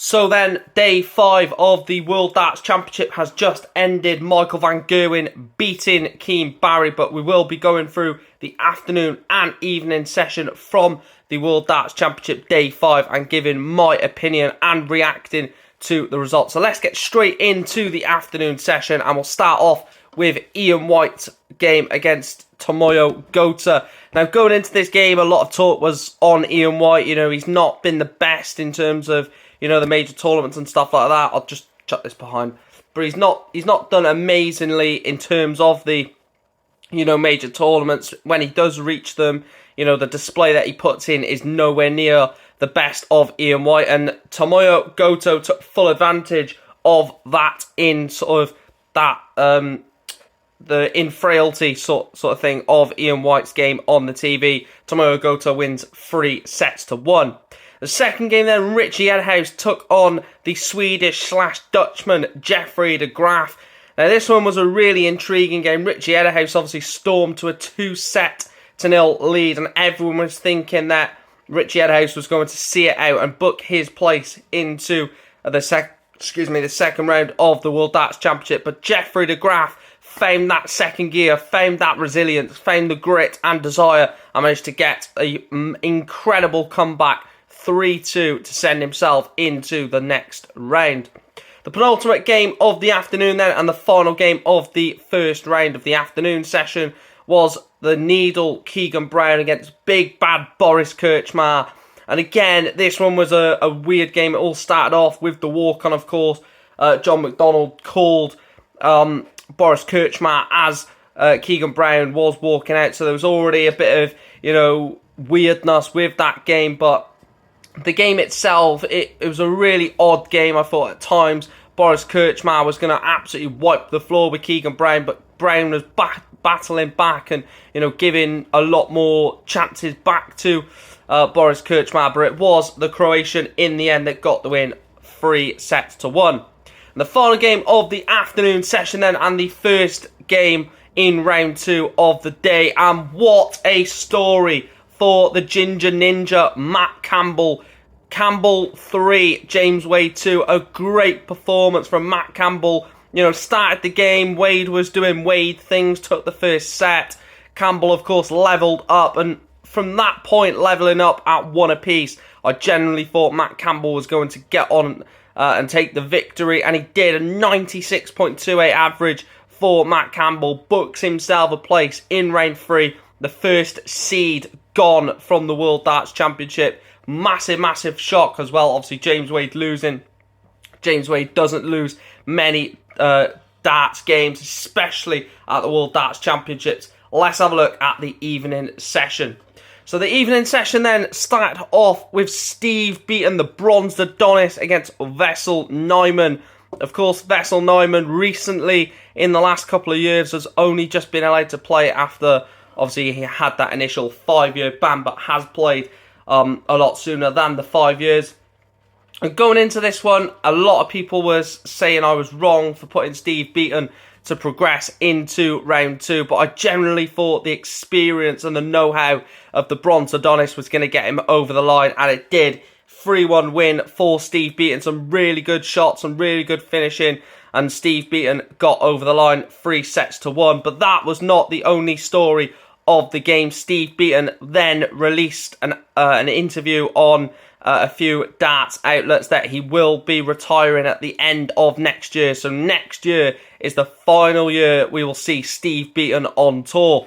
So then, day 5 of the World Darts Championship has just ended. Michael van Gerwen beating Keane Barry, but we will be going through the afternoon and evening session from the World Darts Championship day 5 and giving my opinion and reacting to the results. So let's get straight into the afternoon session, and we'll start off with Ian White's game against Tomoyo Goto. Now, going into this game, a lot of talk was on Ian White. You know, he's not been the best in terms of, you know, the major tournaments and stuff like that. I'll just chuck this behind. But he's not done amazingly in terms of the, you know, major tournaments. When he does reach them, you know, the display that he puts in is nowhere near the best of Ian White. And Tomoyo Goto took full advantage of that in sort of that, the infrailty sort of thing of Ian White's game on the TV. Tomoyo Goto wins 3-1. The second game then, Richie Edhouse took on the Swedish/Dutchman Jeffrey de Graaf. Now, this one was a really intriguing game. Richie Edhouse obviously stormed to a 2-0 lead, and everyone was thinking that Richie Edhouse was going to see it out and book his place into the second round of the World Darts Championship. But Jeffrey de Graaf found that second gear, found that resilience, found the grit and desire, and managed to get an incredible comeback 3-2 to send himself into the next round. The penultimate game of the afternoon then, and the final game of the first round of the afternoon session, was the Needle Keegan Brown against Big Bad Boris Krčmar. And again, this one was a weird game. It all started off with the walk-on, of course. John McDonald called Boris Krčmar as Keegan Brown was walking out. So there was already a bit of, you know, weirdness with that game. But the game itself, it was a really odd game. I thought at times Boris Krčmar was going to absolutely wipe the floor with Keegan Brown. But Brown was battling back and, you know, giving a lot more chances back to Boris Krčmar. But it was the Croatian in the end that got the win 3-1. And the final game of the afternoon session then, and the first game in round 2 of the day. And what a story for the Ginger Ninja, Matt Campbell. Campbell 3, James Wade 2. A great performance from Matt Campbell. You know, started the game, Wade was doing Wade things, took the first set. Campbell, of course, levelled up, and from that point, levelling up at 1 apiece, I generally thought Matt Campbell was going to get on and take the victory, and he did. A 96.28 average for Matt Campbell, books himself a place in round 3, the first seed gone from the World Darts Championship. Massive shock as well. Obviously, James Wade losing. James Wade doesn't lose many darts games, especially at the World Darts Championships. Let's have a look at the evening session. So the evening session then started off with Steve beating the Bronze Adonis against Wessel Neumann. Of course, Wessel Neumann recently, in the last couple of years, has only just been allowed to play after, obviously, he had that initial 5-year ban, but has played a lot sooner than the 5 years. And going into this one, a lot of people was saying I was wrong for putting Steve Beaton to progress into round 2, but I generally thought the experience and the know-how of the Bronze Adonis was going to get him over the line, and it did. 3-1 win for Steve Beaton. Some really good shots, some really good finishing, and Steve Beaton got over the line 3-1. But that was not the only story of the game. Steve Beaton then released an interview on a few darts outlets that he will be retiring at the end of next year. So next year is the final year we will see Steve Beaton on tour.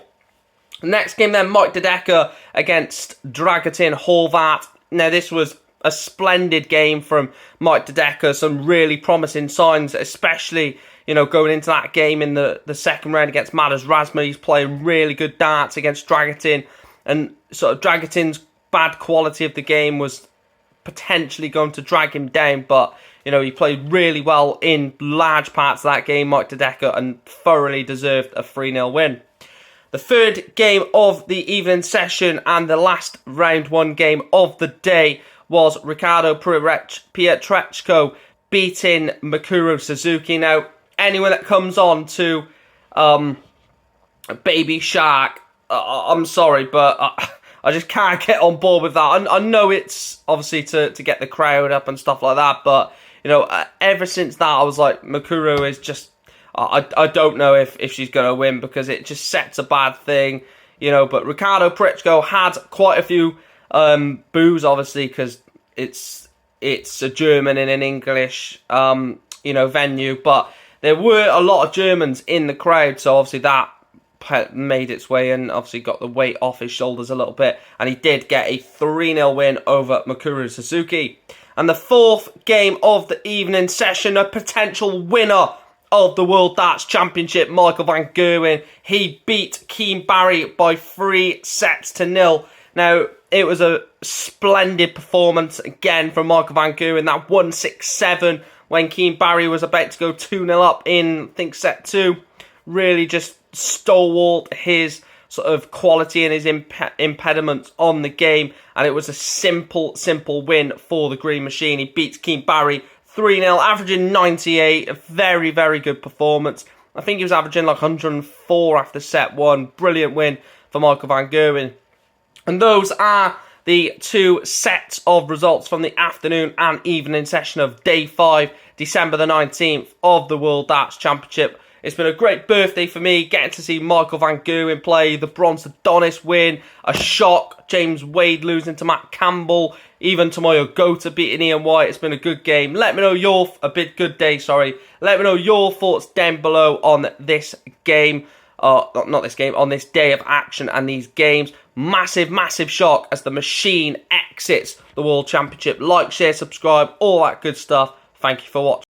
Next game then, Mike de Decker against Dragutin Horvat. Now, this was a splendid game from Mike de Decker. Some really promising signs, especially, you know, going into that game in the second round against Madas Razma. He's playing really good darts against Dragutin, and sort of Dragutin's bad quality of the game was potentially going to drag him down, but, you know, he played really well in large parts of that game, Mike de Decker, and thoroughly deserved a 3-0 win. The third game of the evening session and the last round 1 game of the day was Ricardo Pietreczko beating Mikuru Suzuki. Now, anyone that comes on to Baby Shark, I'm sorry, but I just can't get on board with that. I know it's obviously to get the crowd up and stuff like that, but you know, ever since that, I was like, Mikuru is just. I don't know if she's going to win because it just sets a bad thing, you know. But Ricardo Prichko had quite a few boos, obviously, because it's a German in an English, you know, venue. But there were a lot of Germans in the crowd, so obviously that made its way and obviously got the weight off his shoulders a little bit. And he did get a 3-0 win over Mikuru Suzuki. And the fourth game of the evening session, a potential winner of the World Darts Championship, Michael van Gerwen. He beat Keane Barry by 3-0. Now, it was a splendid performance again from Michael van Gerwen. That 1-6-7 when Keane Barry was about to go 2-0 up in, I think, set 2. Really just stalwart his sort of quality and his impediments on the game. And it was a simple win for the Green Machine. He beats Keane Barry 3-0, averaging 98, a very, very good performance. I think he was averaging like 104 after set 1. Brilliant win for Michael van Gerwen. And those are the two sets of results from the afternoon and evening session of Day 5, December the 19th of the World Darts Championship. It's been a great birthday for me, getting to see Michael van Gerwen play, the Bronze Adonis win, a shock, James Wade losing to Matt Campbell, even Tomoyo Gota beating Ian White. It's been a good game. Let me know Let me know your thoughts down below on this game, not this game, on this day of action and these games. Massive shock as the Machine exits the World Championship. Like, share, subscribe, all that good stuff. Thank you for watching.